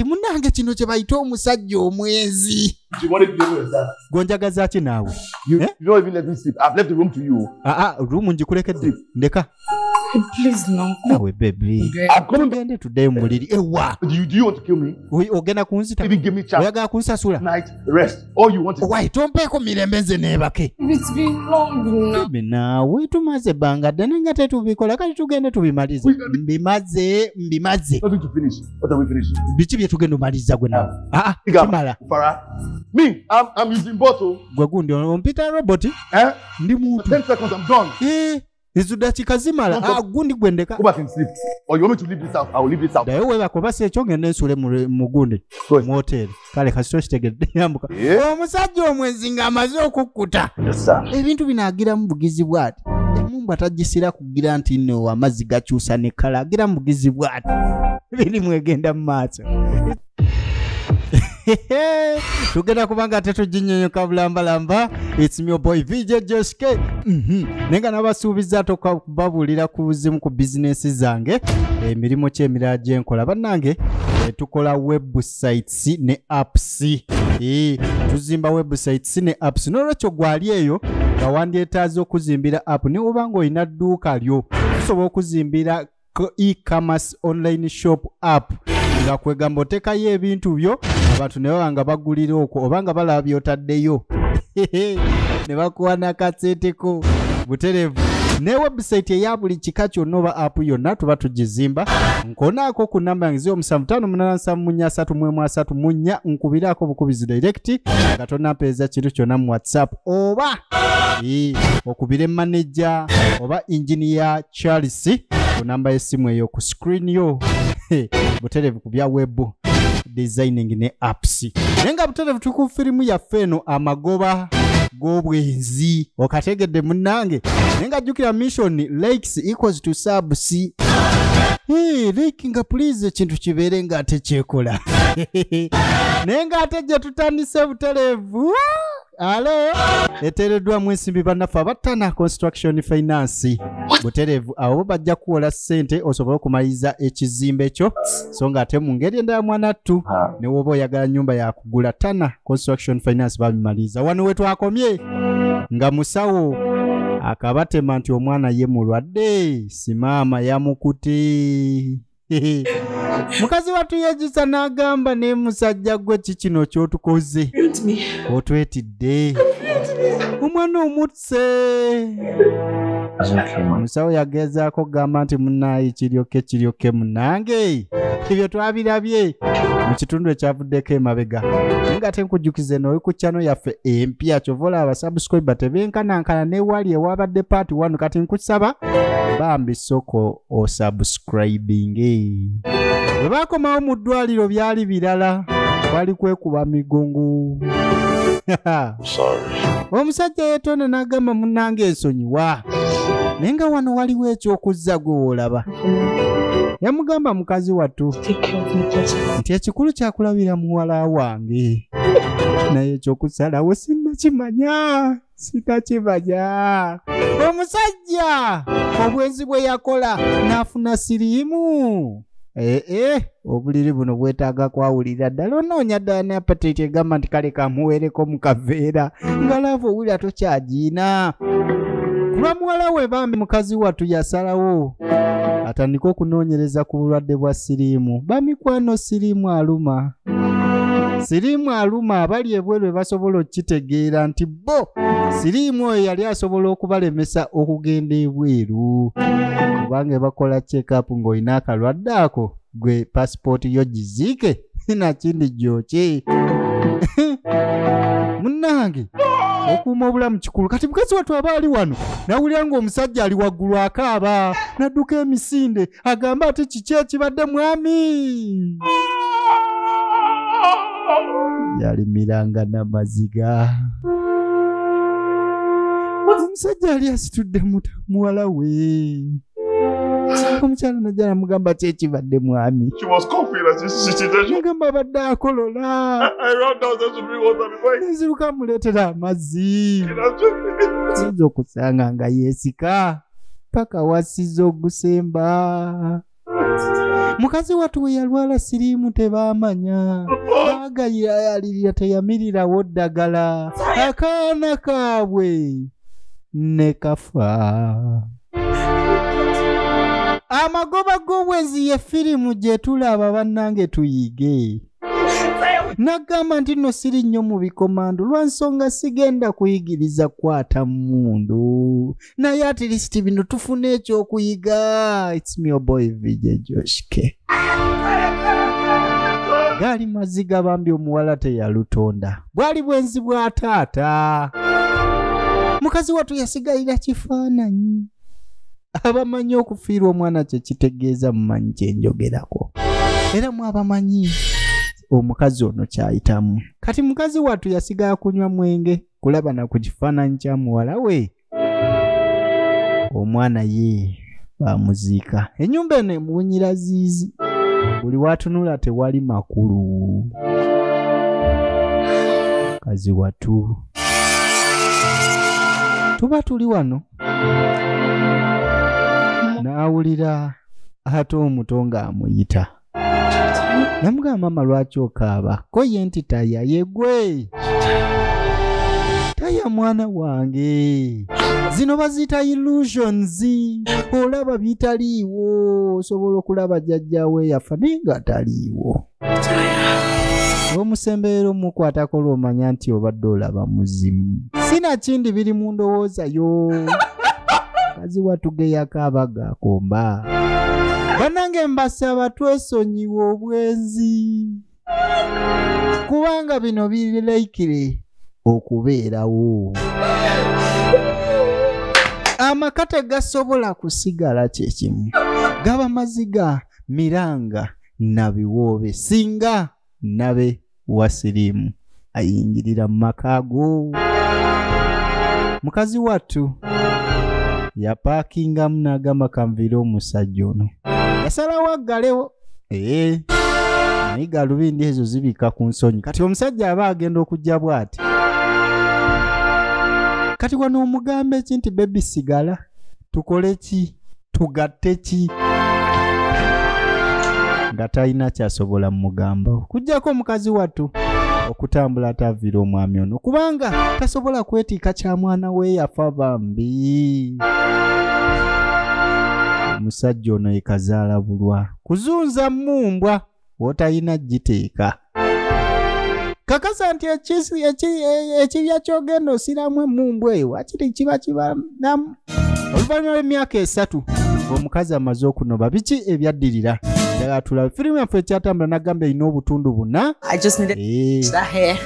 kati munnange kino kye bayita omusajja omwezi gonjagaza ki naawe You don't even let me sleep. I've left the room to you. Room njikulekedde ndeka Please, no. nawe baby I'm coming back. gende tuddeyo mu muliri ewa Do you want to kill me? ogenda kunzita Even give me chance. oyagala kunsasula Night rest. All you want is wai tompeeko mirembe nze neebake It's been long now. naawe tumaze ebbanga ddene nga tetubikola kati tugende tubimalize mbimaze nothing to finish. What are we finishing? biki bye tugenda omaliriza gwe nawe kimala Farah. Me, I'm using bottle. gwe gundi ompita roboti Eh? ndi muntu 10 seconds, I'm done. ezo dakika zimala gundi gwendeka Go back and sleep. Or you want me to leave this house? I will leave this house. dayo webako si ekyo ngende nsule mu gundi mu hoteri kale kasito kitegedde yambuka omusajja omwezi ng'amaze okukkuta ebintu binaagiramu bugizi bw'ati emumbu atagisira kugira nti nno amazzi gakyusa ne kala agiramu bugizi bw'ati birimu egenda mu maaso tugenda kubanga tetuginyonyoka bulambalamba. It's me boy VJ Joshke. Nenga nabasuubiza tokubabuulira ku buzimu ku bizinesi zange emirimu ky'emirala gye nkola bannange. Tukola websites ne apps. Tuzimba websites ne apps. N'olwekyo gwali eyo nga wandyetaaza okuzimbira app ne obanga olina dduuka lyo tusobola okuzimbira e-commerce online shop app nga kwegamba otekayo ebintu byo abantu ne banga bagulira okwo obanga balaba byotaddeyo ne bakuwa n'akaseeteko buterevu ne website eya buli kika kyonna oba app yonna tuba tugizimba nkonaako ku namba yange 07587333 nkubiraako bukubizi direct nga tonampeeza kintu kyonna mu WhatsApp oba okubira manager oba engineer Charles ku namba y'essimu eyo ku screen yo buterevu ku bya web designing ne apps nenga buterevu tukufirimu yaffe eno amagoba g'obwenzi okategedde munnange nenga jjukira mission likes equals to subs like nga please ekintu kibeere nga ate kyekola nenga ate gye tutandise buterevu alo eteereddwa mu ensimbi bannaffe abattana construction finance buterevu abo bajja kuwola ssente osobola okumaliriza ekizimbe kyo so nga ate mu ngeri endala mwanattu ne woba oyagala nnyumba yakugula tana construction finance babimaliriza wano we twakomye nga musawo akabatema nti omwana ye mulwadde simaama yamukute mukazi watu yejisa n'agamba ne musajja gwe kikino kyotukoze otwetidde omwana omutse musawo yagezaako gamba nti munaayi kiryoke munange ebyo twabirabye mu kitundu ekyavuddeko emabega nga ate nkujjukize nooyo ku channel yaffe empya kyovola abasubscriber tebenkanankana newali ewabadde part 1 kati nkusaba bambi soko osubscribing bwe bakomawo mu ddwaliro byali birala bali kwekuba migongo omusajja yeetonda n'agamba munnange ensonyiwa naye nga wano waliwo ekyokuzza gwe woolaba yamugamba mukazi wattu nti ekikulu kyakulabira muwala wange naye ekyokusalawo sinnakimanya omusajja obwenzi bwe yakola n'afuna siriimu obuliri buno bwetaaga kwawulira ddala onoonya ddala ne apatiti egamba nti kale kamuweereko mu kaveera nga laavu owulira tokyagiina kulwa muwala we bambi mukazi wattu yasalawo atandika okunoonyereza ku bulwadde bwa siriimu bamikwano siriimu aluma abali ebweru bwe basobola okitegeera nti bo siriimu oyo yali asobola okubalemesa okugenda ebweru kubanga bakola check-up ng'olina akalwadde ako gwe pasipooti yo giziike nakindi gyoki munnange okuuma obulamu kikulu kati mukazi wattu aba ali wano nawulira ng'omusajja ali waggulu akaaba nadduka emisinde agamba ati kiki ekibadde mwami yalimiranga n'amaziga omusajja yali asitudde muwala we omukyala najja namugamba ki ekibadde mwami agamba abadde akolola neziruka muleetera amazzi sinza okusanga nga yeesika paka wasiza ogusemba Mukazi watu we yalwala sirimu tebamanya. Agayira yalirira teyamirirawo ddagala. Akaana kaabwe ne kafa. Amagoba g'obwenzi ye firimu gye tulaba bannange tuyige. Nagamba nti no siri nnyo mu bikomando lwa nsonga sigenda kuyigiriza kwata mundu. Naye at least bino tufune ekyokuyiga. It's me your boy VJ Joshke. Gaali maziga bambi omuwala teyalutonda. Bwali bwenzi bwa taata. Mukazi watu yasigalira kifaananyi. Abamanyi okufiirwa omwana kye kitegeeza mumanyi kye njogerako. Era mwabamanyi omukazi ono kyayitamu. Kati mukazi watu yasigala kunywa mwenge kulaba na ku kifaananyi kya muwala we. Omwana ye bamuziika. Ennyumba eno emuwunyira ziizi. Buli watunula tewali makulu. Mukazi watu. Tuba tuli wano. Naawulira ate omuto ng'amuyita. Namugamba mama lwaki okaaba? Ko ye nti taya yegwe. Taya mwana wange. Zino bazita illusions. Olaba bitaliiwo. Osobola okulaba jjajjaawe yafa naye nga taliiwo. Omusembeero mukwatako lw'omanya nti obadde olaba muzimu. Sina kindi biri mu ndowooza yo. Kazi watugeya kabaga akomba. Banange mbasaba twesonyiwe obwenzi. Kubanga bino birekire okubeerawo. Amakate gasobola kusigala kyekimu. Gaba maziga, miranga, nabiwoobe. Singa nabe wasirimu ayingirira mu makaago. Mukazi watu ya parkingamu n'agamba kanviire omusajja ono. Yasalawo aggalewo. Naye galubindi ezo zibika ku nsonyi. Kati omusajja aba agenda okujja bw'ati. Kati wano omugambe eki nti bebi sigala. Tukole ki? Tugatte ki? Nga talina kyasobola mugamba. Kujjako omukazi watu okutambula ataviira omwami ono. Kubanga tasobola kwetiika kya mwana we yafa bambi. Musajja ono yekazaala bulwa. Kuzunza mumbwa wotayina giteeka. Kakasa nti ekibya kyogenda osiramu emumbwa eyo wakiri kiba namu. Oluvannyuma lw'emyaka 3 omukazi amaze okunoba. Biki ebyaddirira? Tulabe firimu yaffe ekyatambula n'agamba erina obutundu buna.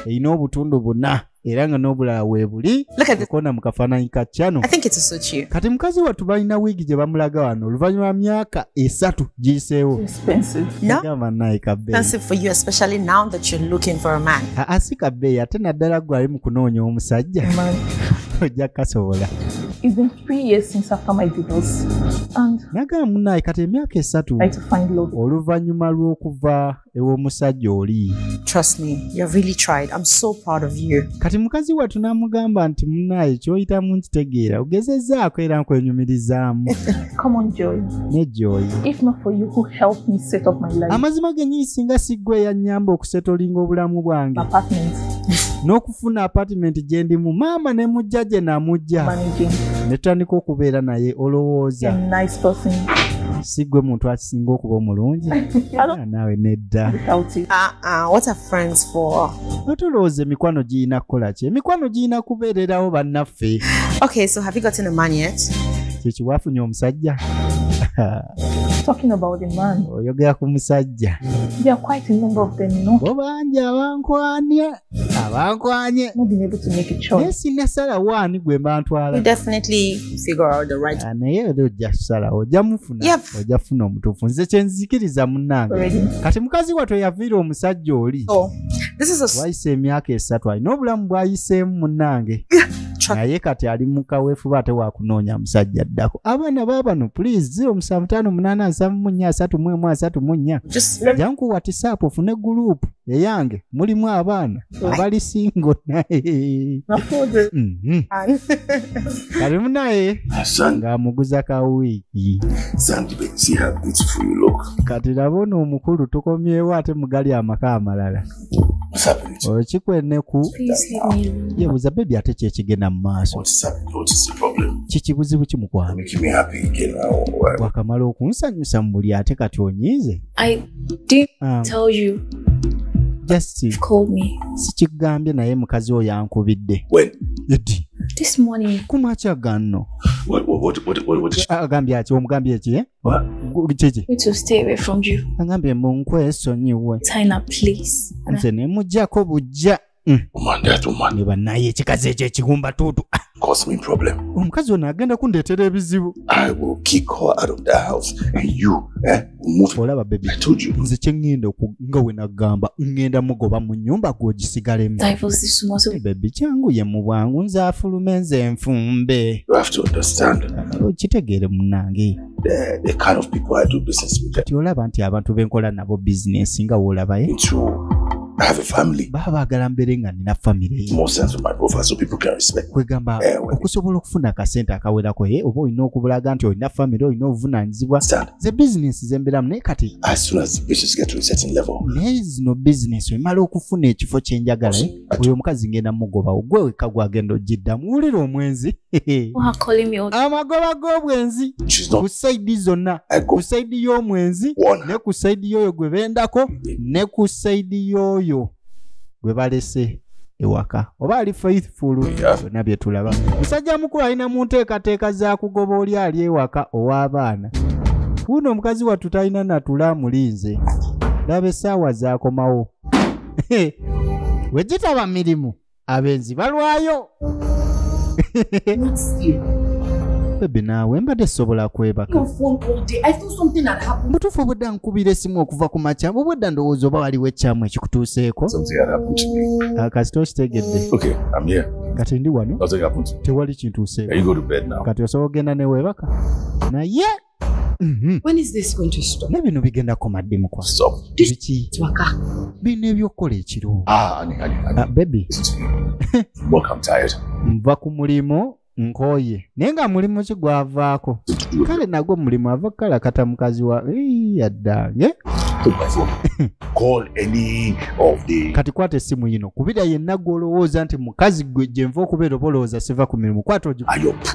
Erina obutundu buna. Era nga n'obulala weebuli. Okona mu kafaananyi ka kyano. Kati mukazi watu balina wiigi gye bamulaga wano oluvannyuma myaka 3 giyiseewo. Gamba naye kabbeeyi. Si kabbeeyi ate naddala gwali mu kunoonya omusajja. Ojja kasobola. It's been 3 years since after my divorce, and naga munaye kati emyaka 3 oluvannyuma lw'okuva ew'omusajja oli. Trust me, you've really tried. I'm so proud of you. Kati mukazi watu namugamba nti munaye ky'oyitamu nkitegeera ogezezzaako era nkwenyumirizaamu. Come on, Joy. Ne Joy. If not for you who helped me set up my life. Amazima gennyini singa siggwe yannyamba okusetolinga obulamu bwange. Apartment. N'okufuna apartment gye ndimu maama ne mujja gye namujja. Managing. Ne tutandika okubeera naye olowooza. A nice person. Sigwe muntu akisinga okuba omulungi. Naawe nedda. What are friends for? Otulowooza emikwano giyina kukola ki? Emikwano giyina kubeererawo bannaffe. Okay, so have you gotten a man yet? Kiki wafunye omusajja? Talking about the man. Oyogera ku musajja. There are quite a number of them, you know. Bobanji abankwanye. Not being able to make a choice. Yes, nasala wani gwe mbantwala. You definitely figure out the right one. Naye ojja kusala ojja mufuna. Yep. Ojja funa omutuufu. Nze kye nzikiriza munnange. Kati mukazi watwe yaviira omusajja oli. So, This is a wayise emyaka 3 alina obulamu bwayiseemu munnange naye kati ali mu kaweefuba ate wakunoonya musajja addako abaana baabano please 0758833334 jangu WhatsApp ofune group eyange mulimu abaana abali single naye kalimu naye ng'amuguza ka wiiki kati labona omukulu tukomyewo ate mugali amaka amalala okikweneku yebuuza bebi ate kyekigenda mu maaso kikibuzibu kimukwana wakamala okunsanyusa mu buli ate kati onyiize just sikigambye naye mukazi oyo yankubidde This morning. Kumacha gano. What? Agambye ati omugambye eki kiki? To stay away from you. Agambye munkwesonyiwe. Tina, please. Nze ne mujjako bujja. Ne banaye ekikazi ekyo ekigumba tutu. Cause me problem. Omukazi ono agenda kundeetera ebizibu. I will kick her out of the house and you move. Olaba baby. I told you. Nze kyengenda nga we nagamba ngenda mugoba mu nnyumba gw'ogisigalemu. Baby kyangu ye mu bwangu nze afulume nze nfumbe. You have to understand. Kitegeere munnange. The kind of people I do business with. Kati olaba nti abantu benkola nabo business nga woolabaye. I have a family. Baabagala mbere nga nina family. More sense of my profile so people can respect. Kwegamba okusobola okufuna akasente akawerako oba olina okubulaga nti olina family olina obuvunaanyizibwa ze business zemberamu naye kati as soon as the business get to a certain level naye zino business emala okufuna ekifo kyenjagala oyo omukazi ngenda mugoba ogwe wekka gwagenda ogiddamu wulira omwenzi amagoba g'obwenzi ku sayidi zonna ku sayidi y'omwenzi ne ku sayidi y'oyo gwe bendako ne ku sayidi y'oyo gwe balese ewaka oba ali faithful byonna bye tulaba musajja mukulu alina mu nteekateeka za kugoba oli ali ewaka ow'abaana wuno omukazi wattu talina natula mulinze laba essaawa zaakomawo wegitaba mirimu abenzi balwayo bebe naawe mbadde sobola kwebaka mutuufu obwedda nkubira essimu okuva ku makya obwedda ndowooza oba waliwo ekyamu ekikutuuseeko kasita okitegedde kati ndi wano tewali kintuuseeko kati osobola ogenda neweebaka naye when is this going to stop? Ne bino bigenda komadde mu kwa biki bino ebyokukola ekiro baby I'm tired. Nva ku mulimu nkoye naye nga mulimu ki gwavaako kale nagwo mulimu ava kala kata mukazi wa yaddange Call any of the kati kwata essimu yino kubira yenna gwolowooza nti mukazi gwe gye nva okubeera oba olowooza siva ku mirimu kwata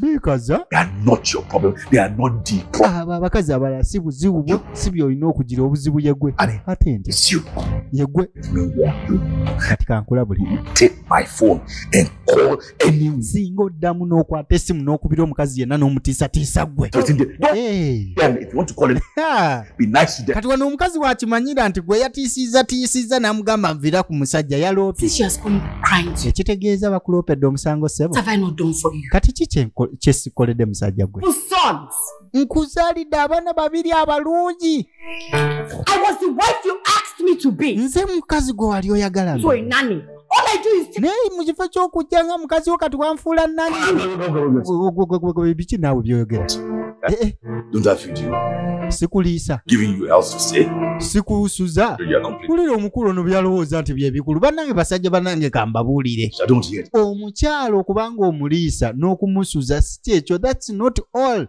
bikaza they are not your problem. They are not the problem. abo abakazi abalala si buzibu bwo si byolina okugira obuzibu yegwe ate nti yegwe kati kankulabuli take my phone and call any singa oddamu n'okwata essimu n'okubira omukazi yenna n'omutiisatiisa gwe if you want to call it be nice to them. kati wano omukazi wakimanyira nti gwe yatiisiza n'amugamba nvira ku musajja yaloopye ekitegeeza bakuloopedde omusango sebo kati ki kyesikoledde musajja gwe nkuzaalidde abaana babiri abalungi nze mukazi gwe wali oyagala naye mu kifo ky'okujja nga mukazi wo kati wanfuula nani biki naawe byoyogera sikuliisa sikuusuza kulira omukulu ono byalowooza nti byebikulu bannange basajja bannange kambabuulire omukyalo okubanga omuliisa n'okumusuza si kyekyo thats not all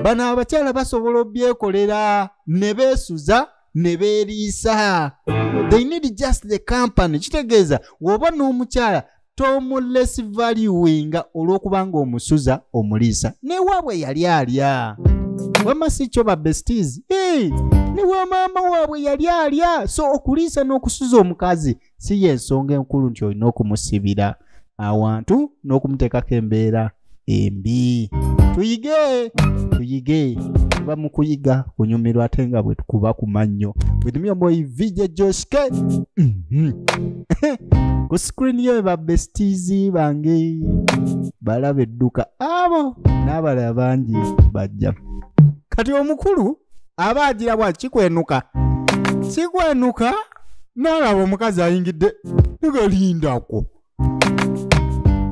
bano abakyala basobola obyekolera ne beesuza ne beeriisa they need just the company kitegeeza woba n'omukyala tomulesi valuinga olw'okubanga omusuza omuliisa newaabwe yali alya wama si kyo babesties ne wa maama waabwe yali alya so okuliisa n'okusuza omukazi si y'ensonga enkulu nti olina okumusibira awantu n'okumuteekako embeera embi tuyige tuba mu kuyiga kunyumirwa ate nga bwe tukuba ku mannyo with me boy VJ Joshke ku screen yo babesties bange balaba edduka abo n'abalala bangi bajja kati omukulu aba agira bwa kikwenuka N'alaba omukazi ayingidde negalindako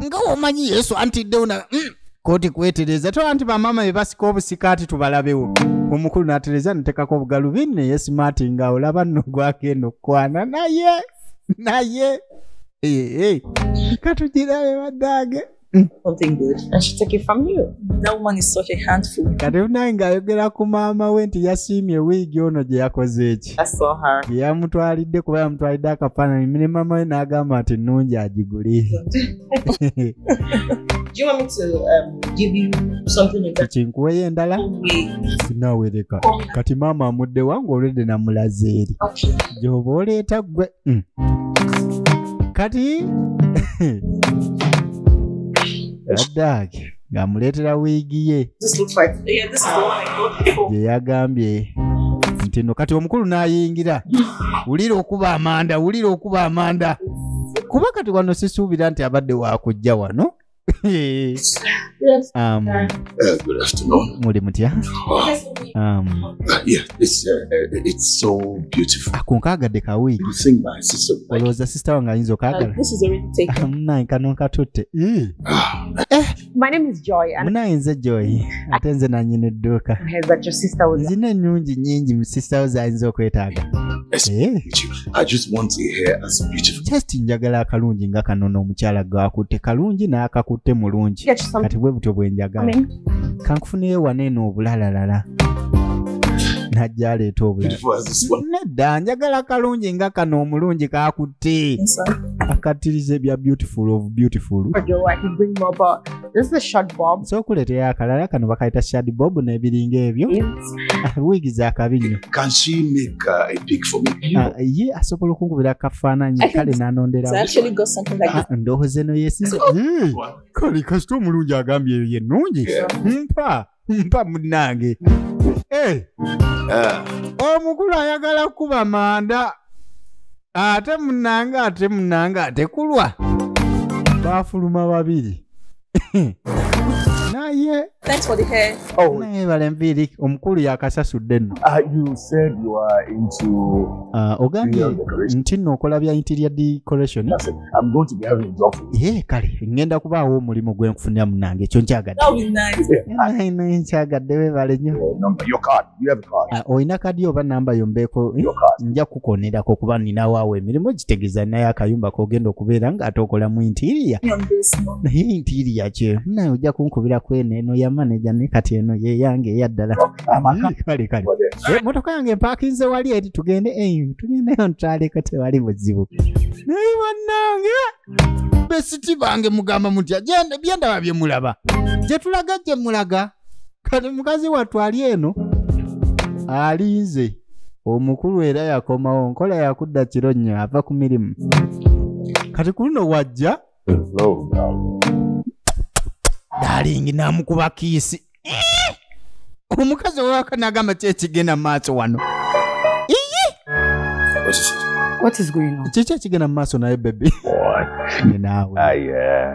nga omanyi Yesu antiddewo na kooti kwetereza tola nti bamama be basika obusikaati tubalabewo. Omukulu n'atereza netekako obugalubindi ne yesimati nga olaba nno gwagenda okwana naye katugirabe baddaage. Something good. I should take it from you. That woman is such a handful. Kati naye ng'ayogera ku maama we nti yasiimye wiigi ono gye yakoze eki. I saw her. Gye yamutwalidde kuba yamutwalidde akafaananyi ne maama we n'agamba nti nnungi agigule. Do you want me to give you something in that Kinkuweyo endala? way? Sinaawereka. Kati maama amudde wange olwedde namulaze eri. Okay. Gy'oba oleeta ggwe. Kati Addaage ng'amuleetera wiigi ye This looks like this is the one I got before. gye yagambye nti nno kati omukulu n'ayingira. Wulira okuba amanda. Kuba kati wano sisuubira nti abadde waakujja wano. Good afternoon. Muli mutya? Yeah, it's so beautiful. Akunkagadde kawiigi. You think my sister would like Olowooza sisita wange ayinza okaagala? This is already taken. Munaye kano nkatutte. My name is Joy, and Munaye nze Joy. Ate nze nannyini edduuka. I heard that your sister was. Nzina ennungi nnyingi sisita wo z'ayinza okwetaaga. I just want a hair as beautiful. Just njagala akalungi nga kano n'omukyala gwakutte kalungi n'akakutte mulungi. Get you some. Kati bwe butyo bwe njagala. Kankufuneyo wano eno obulalalala. Najja aleeta obulala. Beautiful as this one. Nedda njagala kalungi nga kano omulungi kakutte. Akattirize bya beautiful of beautiful. Joe, I can bring more, but this is a short bob. So kuleetera akalala kano bakayita shad bob n'ebiringa ebyo. Wiigi za kabi nnyo. Can she make a pic for me? Ye asobola okunkubira akafaananyi kale n'anondera. So I actually got something like this. Ndowooza eno yeesize. Kale kasita omulungi agambye eyo ye nnungi. Mpa munnange. Omukulu ayagala kuba manda. Ate munnange kulwa. Baafuluma babiri. Naye. Thanks for the hair. Naye balemviri omukulu yakasasudde nno. You said you are into Ogambye interior decoration. nti nno okola bya interior decoration. That's it. I'm going to be having a job for you. Kale ngenda kubaawo omulimu gwe nkufunira munnange ekyo nkyagadde. That would be nice. Naye nkyagadde weebale nnyo. Number, your card. You have a card. Olina kadi oba namba yombeeko nja kukonerako kuba ninawaawo emirimu gitegeeza naye akayumba kogenda okubeera ng'ate okola mu interior. Naye interior kye naye ojja kunkubira kweno ya manager ne kati eno ye yange eyaddala. Kale motoka yange mpaakinze wali eri tugendeyo ntwaleko tewali buzibu. Naye bannange besiti bange mugamba mutya byendaba bye mulaba gye tulaga gye mulaga. Kati mukazi watwali eno alinze omukulu era yakomawo nkola yakudda kiro nnyo ava ku mirimu. Kati kuno wajja dalingi namukuba kiisi. Omukazi owaka n'agamba ki ekigenda mu maaso wano. What is going on? Kiki ekigenda mu maaso naye baby? Naawe. I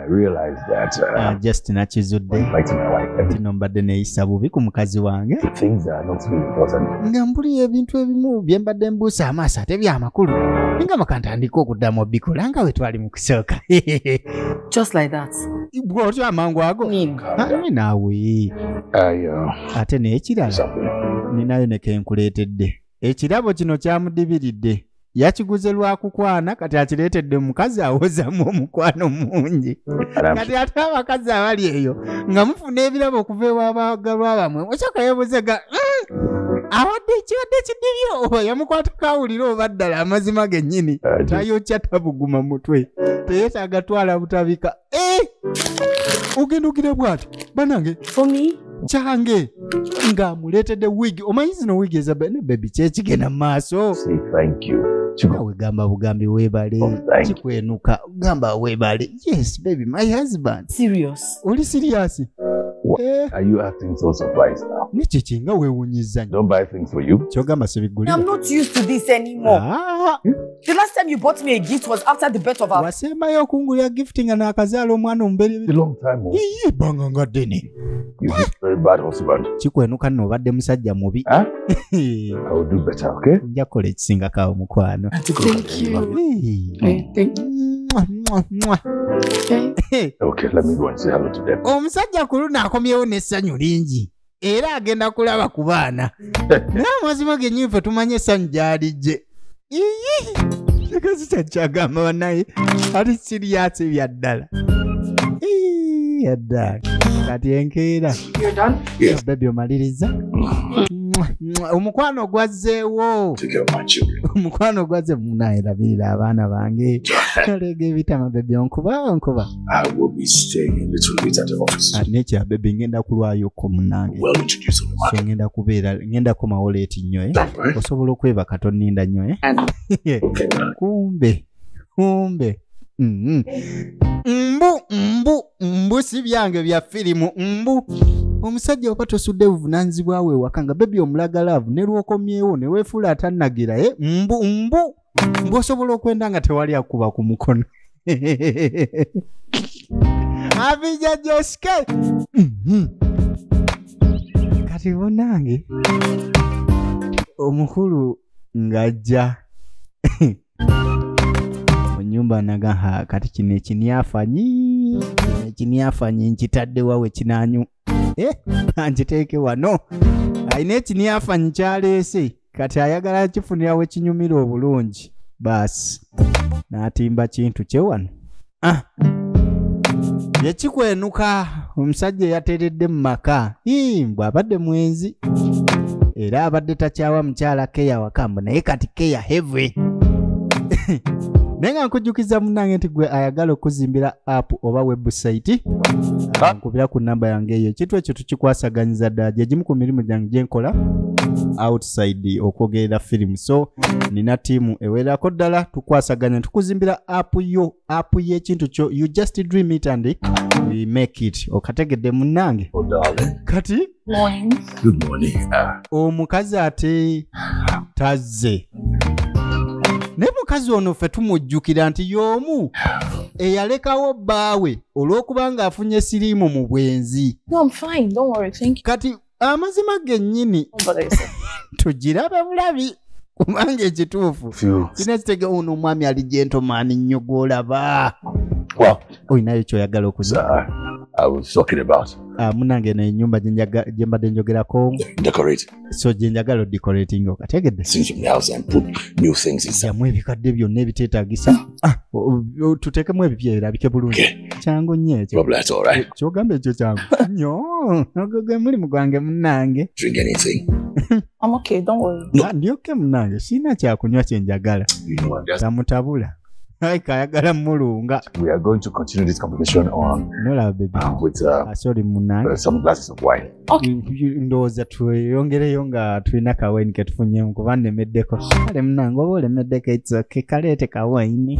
realized that just nakizudde fighting my wife. nti mbadde neeyisa bubi ku mukazi wange Things are not really important. nga mbuliyo ebintu ebimu bye mbadde mbuusa amaaso ate byamakulu nga makantandika okuddamu obikola nga we twali mu kusooka. Just like that. Bw'otyo amangu ago naawe ate n'ekirala ninayo ne kenkuleetedde. Ekirabo kino kyamudibiridde. Yakiguze lwakukwana kati akireetedde mukazi awozamu omukwano mungi. Kati ate abakazi abali eyo nga mufuna ebirabo okuva ew'abaagalwa bamwe osaka yeebuzega awadde ekibadde kidibyo oba yamukwata kawulira oba ddala amazima gennyini tayokya tabuguma mutwe teyeetaaga twala butabika. Ogenda ogire bw'ati banange For me? kyange ng'amuleetedde wigi. Omanyi zino wigi eza bebi kyekigenda mu maaso. Say thank you. We gamba bugambi weebale kikwenuka gamba weebale. Yes baby, my husband. Serious? Oli serious? Are you acting so surprised now? Nikiki nga weewunyizza nnyo. Don't buy things for you. Kyogamba sibigulira. I'm not used to this anymore. The last time time you bought me a gift was after the birth of our... Wasembayo okungulira gifting nga n'akazaala omwana omuberere. A long time old. Iye banga nga ddene. You've been very bad husband. Kikwenuka nno obadde musajja mubi. Huh? I will do better, okay? Nja kukola ekisinga kawo mukwano. Thank you. Thank you. Okay, let me go and say hello to them. Omusajja ku luno akomyewo n'essanyu lingi. Era agenda kulaba ku baana. Naye amazima gennyini ffe tumanye essanyu gy'alijje. Kikazi kyakyagamba bannaye ati siriyasi bya ddala. Yaddala. Kati enkeera. You're done? Yes. Baby omaliriza? Omukwano gwazzeewo. Take care of my children. Omukwano gwazze munaye labirira abaana bange. Kalega ebitama baby onkuba. I will be staying a little bit at the office. Nekya baby ngenda kulwayoko munange. Well introduced on the So ngenda kubeera ngenda ko mawoleti nnyo Right. osobola okweba katonninda nnyo Okay. kumbe mbu si byange bya firimu mbu omusajja oba tosudde buvunaanyizibwawe ewaka nga bebi omulaga laavu ne lwokomyewo ne weefuula atannagira mbu osobola okwenda nga tewali akuba ku mukono abija joske kati bunange omukulu ng'ajja mu nnyumba naga kati kino ekinyafanyi nkitadde wawe kinanyu nkiteeke wano alina ekinyafanyi kyaleese kati ayagala kifunira we kinyumira obulungi baasi n'atimba kintu kye wano yekikwenuka omusajja yateredde mu maka bw'abadde mwenzi era abadde takyawa mukyala keya wakambo naye kati keya heavy naye nga nkujjukiza munnange nti gwe ayagala okuzimbira app oba website nkubira ku namba yange eyo ekintu ekyo tukikwasaganyiza ddala gye gimu ku mirimu gyange gye nkola outside okwogerera firimu so nina tiimu ewerako ddala tukwasaganya tukuzimbira app y'ekintu kyo you just dream it and we make it okategedde munnange Oh, darling. kati Morning. Good morning. omukazi ate tazze ne mukazi ono ffe tumujjukira nti y'omu eyalekawo bbaawe olw'okuba afunye siriimu mu bwenzi No, I'm fine. Don't worry. Thank you. kati amazima gennyini Don't bother yourself. tugirabe bulabi kubanga ekituufu Few. sina kitege ono omwami ali gentomaani nnyo gw'olaba Well, olinayo kyoyagala okuza I was talking about munange naye ennyumba gye mbadde njogerako decorate so gye njagala odecorating okategedde things from the house and put new things inside. jamu ebikadde byonna ebiteetaagisa tuteekemu ebipya erabike bulungi Okay. kyangu nnyo ekyo Probably that's all right. kyogamba ekyo kyangu nnyo ogwo gwe mulimu gwange munnange Drink anything. I'm okay. Don't worry. ndyoke munnange siina kyakunywa kye njagala You know what? tamutabula kayagala mulunga We are going to continue this conversation on nolaba bebi with sorry munnange some glasses of wine. ndowooza tweyongereyo nga tulina kawaini ketufunyemu kuba nnemeddeko kale munnange oba olemeddeko etsoke kaleete kawaini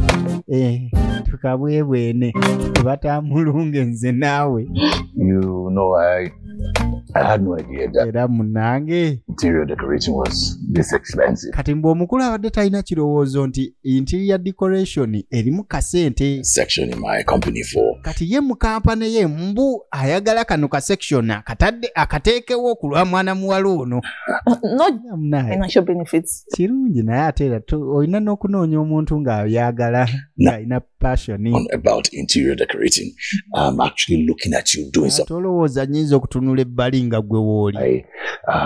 tukabwebwene tubatamulunge nze naawe You know, I had no idea that era munnange interior decorating was this expensive. kati mbu omukulu abadde talina kirowoozo nti interior decoration erimu kasente Section in my company for kati ye mu kampani ye mbu ayagala kano ka section akateekewo okulwa mwana muwala ono Not munaye financial benefits. kirungi naye ate era olina n'okunoonya omuntu ng'ayagala ng'alina passion about interior decorating. I'm actually looking at you doing something. tolowooza nnyinza okutunula ebbali nga gwe wooli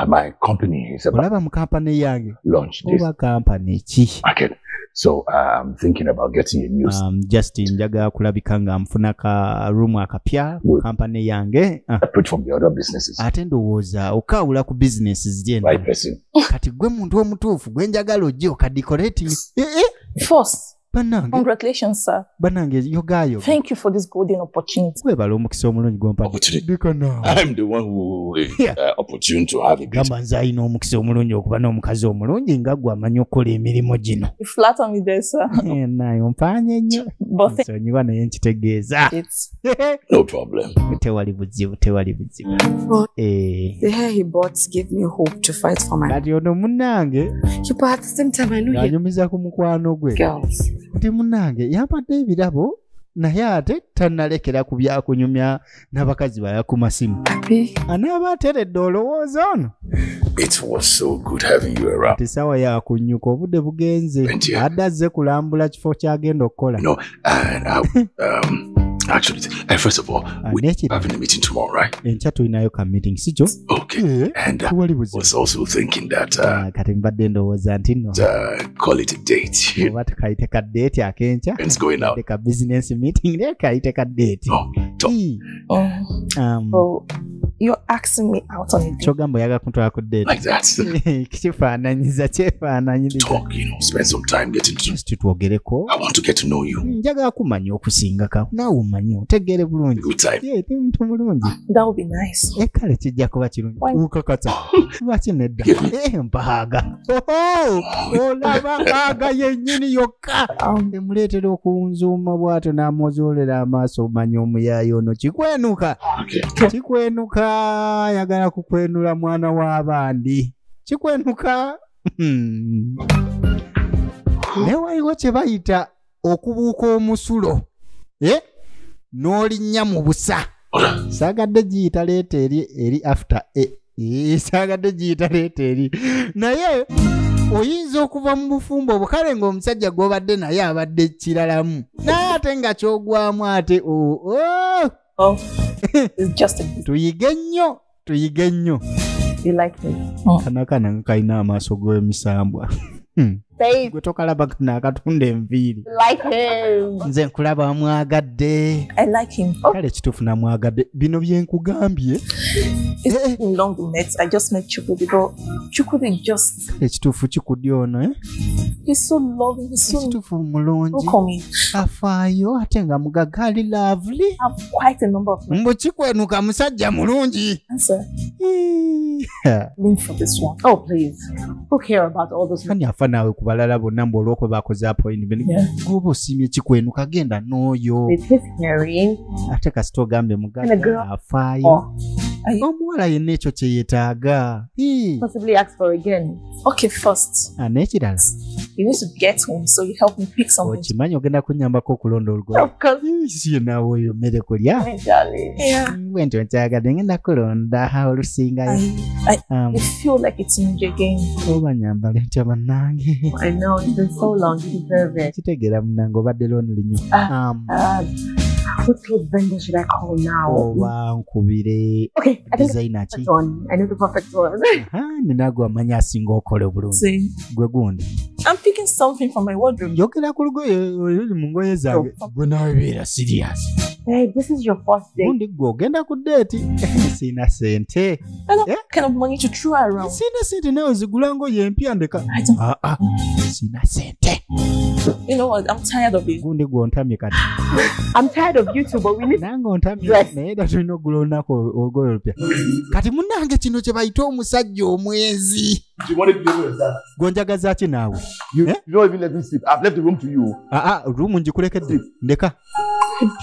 My company is about olaba mu kampani yange to launch this oba kampani ki market. So I'm thinking about getting a new just njagala kulabika nga nfuna ka room akapya mu kampani yange separate from the other businesses. ate ndowooza okawula ku bizinesi zirye Right person. kati gwe muntu omutuufu gwe njagala ojje okadecorating First, Banange. Congratulations, sir. Banange yogayo. Thank you for this golden opportunity. Webala omukisa omulungi gw'ompadde. Opportunity. Bikana. I'm the one who opportune to have a bit. Gamba nze alina omukisa omulungi okuba n'omukazi omulungi nga gwe amanyi okukola emirimu gino. You flatter me there, sir. Naye ompaanye nnyo. But Nsonyiwa naye nkitegeeza. No problem. Tewali buzibu. The hair he bought gave me hope to fight for my Kati ono munnange but at the same time I know you anyumiza ku mukwano gwe. girls. Kati munnange yampadde ebirabo naye ate tannalekera ku byakunyumya n'abakazi bala ku masimu. Happy. Anaaba ateredde olowooza ono. It was so good having you around. Kati sawa yakunnyuka obudde bugenze. Thank you. Adde azze kulambula kifo ky'agenda okukola. No, and actually, first of all, we're Naked. having a meeting tomorrow, right? Enkya tulinayo ka meeting si kyo? Okay. And I Tewali buzibu. was also thinking that Kati mbadde ndowooza nti nno call it a date. oba tukayite ka date akenkya. It's going out. Ka business meeting naye kayite ka date. No, talk. oh, you're asking me out on a date. Kyogamba oyaga kuntwala ku date. Like that. Kifaananyiza kyefaananyiriza. Talk, spend some time getting to. Titwogereko. I want to get to know you. Njagala kumanya okusingako. Naawe omanyi otegeere bulungi. Good time. Ti muntu mulungi. That would be nice. Kale kijja kuba kirungi. Why? Ukakata. Lwaki nedda? Mpaaga. Olaba mpaaga yennyini yokka. Emuleetera okunzuuma bw'atyo n'amuzoolera amaaso omanya omuyaayi ono kikwenuka. Okay. Kikwenuka ayagala kukwenula mwana w'abandi. Kikwenuka. Naye waliwo kye bayita okubuuka omusulo. N'olinnya mu busa. Saagadde giyita leeta eri after saagadde giyita leeta eri. Naye oyinza okuva mu bufumbo obukale ng'omusajja gw'obadde naye abadde kiralamu. Naye ate nga kyogwamu ate Oh, it's just a bit. Tuyige nnyo. You like me? Kanakana nga kalina amaaso g'emisambwa. Babe, Gwe tokalaba kana akatunda enviiri. like him. Nze nkulaba wamwagadde. I like him. Kale kituufu namwagadde. Bino bye nkugambye. It's been long we met. I just met Chukwudi, but Chukwudi just... Ekituufu kikudde ono He's so loving. He's so... ekituufu mulungi. Don't call me. Afaayo ate nga mugagga ali lovely. I have quite a number of men. Mbu kikwenuka musajja mulungi. Answer. Link for this one. Oh, please. Who care about all those men? Kani afa naawe ku balala bonna mbu olw'okuba bakoze appointment. Gw'oba osiimye kikwenuka genda n'oyo. With his hearing. Ate kasita ogambe And a mugagga girl. afaayo. Omuwala yenna ekyo kye yeetaaga. Possibly ask for again. Okay, first. N'ekirala. You need to get home, so you help me pick something. Okimanyi ogenda kunnyambako okulonda olugoye. Of course. Si naawe oyo mmere kulya. My darling. Yeah. Bwe ntyo nkyagadde ngenda kulonda olusingayo. I feel like it's in your game. Oba nyambala ntya bannange. I know, it's been so long. You deserve it. Kitegeera munnange obadde lonely nnyo. What clothes vendor should I call now? Oba nkubire Okay, I think designer the ki. perfect one. I know the perfect one. Ninaagwe amanyi asinga okola obulungi. See, Gwe gundi. I'm picking something from my wardrobe. Njogera ku lugoye oluli mu ngoye zange. Gwe nawe beera serious. Hey, this is your first day. Gundi gwe ogenda ku deeti. Sina sente. I don't have kind of money to throw around. Sina sente nawe zigula ngoye empya ndeka. I don't. Sina sente. You know what? I'm tired of it. Gundi gwe ontamye kati. I'm tired of you too, but we need. Nange ontamye Yes. naye era tulina okugula olunaku olugoye olupya. Kati munnange kino kye bayita omusajja omwezi. You wanted to be able to that. Gonjagaza ki naawe? You don't even let me sleep. I've left the room to you. Rumu ngikulekedde. Ndeka.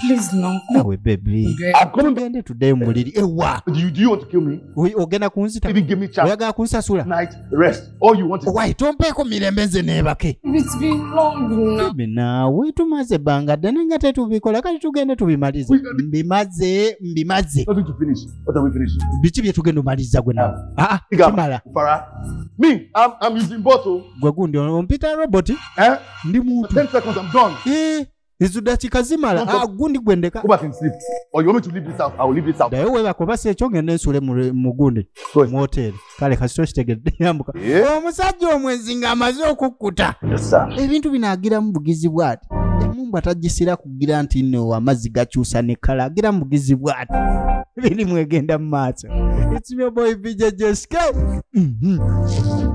Please no. Nawe baby. I'm coming back. Gende tuddeyo mu muliri. Ewa. Do you want to kill me? Ogenda kunzita. Even give me chance. Oyagala kunsasula. Night rest. All you want is Wai tompeeko mirembe nze neebake. It's been long now. Baby naawe tumaze ebbanga ddene nga tetubikola kati tugende tubimalize. Mbimaze. nothing to finish. What are we finishing? Biki bye tugenda omaliriza gwe naawe? Kimala. Farah. Me, I'm using bottle. Gwe gundi ompita robot. Ndi muntu. 10 seconds, I'm done. Ezo dakika zimala. Gundi gwe ndeka. Go back and sleep. Or you want me to leave this house? I will leave this house. Dayo wewe akoba se chonge nensule mu gundi. Mu hotel. Kale kasito kitegedde yambuka. Omusajja omwezi nga amaze okukkuta. Yes, sir. Ebintu binagira mu bugizi bwati. Emumba tagisira kugira nti nno amazzi gakyusa ne kala agira mu bugizi bwati. Biri mwegenda mu maaso. It's your boy VJ Jessica.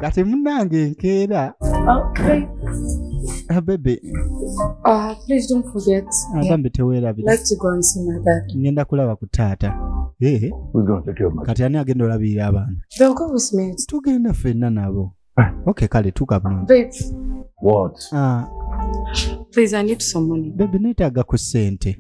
Kati munange nkeera. Okay. Baby. Please don't forget. Bambi I'd teweerabira. like to go and see my dad. Ngenda kulaba ku taata. Who's going to take care of my Kati ani agenda olabirira abaana? They'll go with me. Tugenda ffenna nabo. Okay, kale tuka bulungi. Babe, What? please, I need some money. Baby neetaaga ku ssente.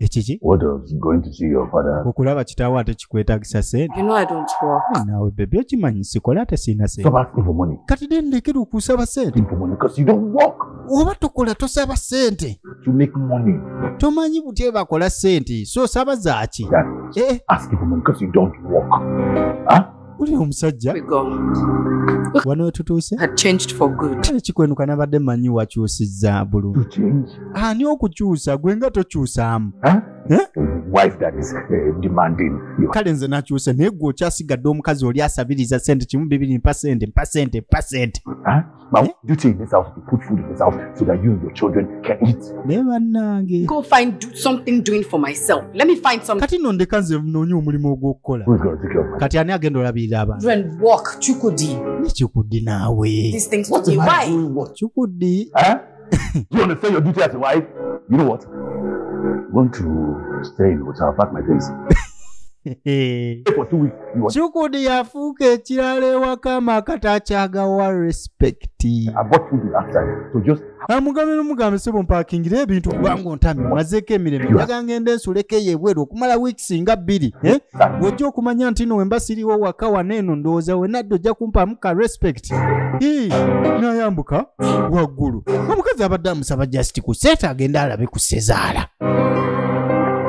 Ekiki? What does going to see your father? Okulaba kitaawo ate kikwetaagisa ssente. You know I don't work. Naawe baby okimanyi sikola ate sirina ssente. Stop asking for money. Kati ndekera okusaba ssente. Asking for money because you don't work Oba tokola tosaba ssente. to make money. Tomanyi buti bakola ssente. So saba zaaki. That asking for money because you don't work. Huh? Uli omusajja. We go. Wano wetutuuse. Had changed for good. Kale kikwenuka nabadde mmanyi wakyusizza bulungi. To change? Ani okukyusa gwe nga tokyusaamu. Huh? Eh? Wife that is demanding you. Kale nze nakyuse naye gwe okyasigadde omukazi oli asabiriza ssente kimu bibiri mpa ssente. Huh? Now, duty in this house to put food in this house so that you and your children can eat. Naye bannange. Go find something doing for myself. Let me find something. Kati nno ndeka nze noonye omulimu ogw'okukola. Who's going to take care of my Kati ani agenda olabirira abantu? And walk, Chukudi. Nekikuddi naawe. These things for me. Why? doing what? Kikuddi. Huh? You understand your duty as a wife? You know what? I want to stay in the hotel, pack my things. Stay for 2 weeks. You want? Kikuddi yafuuka ekirala ewaka amakati akyagawa respect. I bought food outside, so just Amugambe n'omugambe sebo mpaakingire ebintu kubanga ontamye mwazeeko emirembe njaga ngenda ensuleko eyo ebweru okumala wiiki nga 2 bw'ojja okumanya nti no wemba siriwo waka waneeno ndowooza wenadde ojja kumpaamu ka respect n'ayambuka waggulu omukazi abadde amusaba just ku seeta agenda alabe ku Sezaala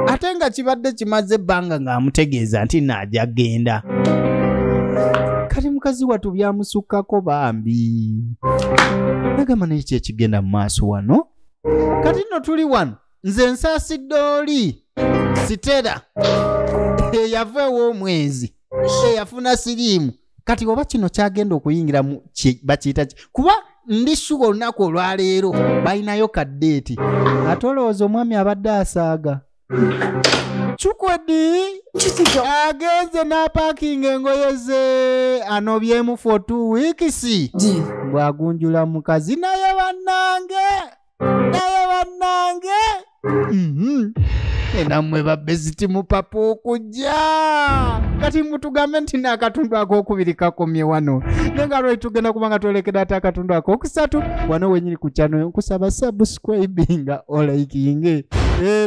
ate nga kibadde kimaze ebbanga ng'amutegeeza nti naajja genda kati mukazi wattu byamusukkako bambi nagamba naye ki ekigenda mu maaso wano kati nno tuli wano nze nsaasidde oli Sitera eyava ew'omwezi eyafuna siriimu kati oba kino kyagenda okuyingira mu bakiyita ki kuba ndi shuga olunaku olwaleero balinayo kaddeeti ate olowooza omwami abadde asaaga Chukwudi agenze n'apaakinga engoye ze anobyemu for 2 weeks bw'agunjula mukazi naye bannange enammwe babbeziti mu papa okujja kati mutugambe nti n'akatundu ak'okubiri kakomye wano naye nga lwali tugenda kubanga twolekera ate akatundu ak'okusatu wano wenyini ku channel nkusaba subscribinga olikinge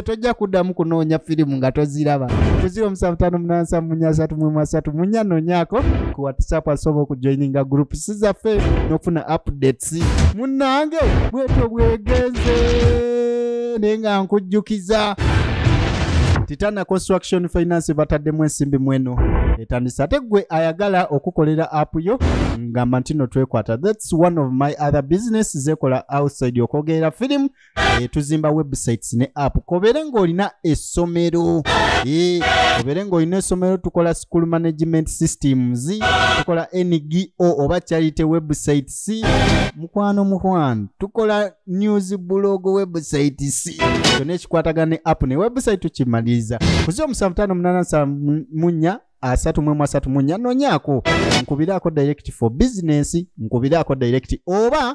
tojja kuddamu kunoonya firimu nga toziraba ku 07587333 nonyako ku WhatsApp asobola okujoininga groups zaffe n'okufuna updates munnange bwetyo bwegenze naye nga nkujjukiza Titana Construction Finance bataddemu ensimbi mweno etandisa ate gwe ayagala okukolera app yo ngamba ntino twekwata. That's one of my other business zekola outside okogera film tuzimba websites ne app kobere ng'olina essomero kobere ng'olina essomero tukola school management systems tukola NGO oba charity websites mukwano tukola news blog websites kyonna ekikwatagana ne app ne website tukimaliza kuzi omusanvu munana munya 334 nonyako nkubirako direct for business nkubirako direct oba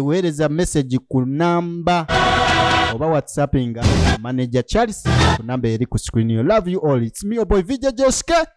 weereza message ku namba oba whatsappinga manager Charles ku namba eri ku screen. You love you all. It's me your boy VJ Jessica.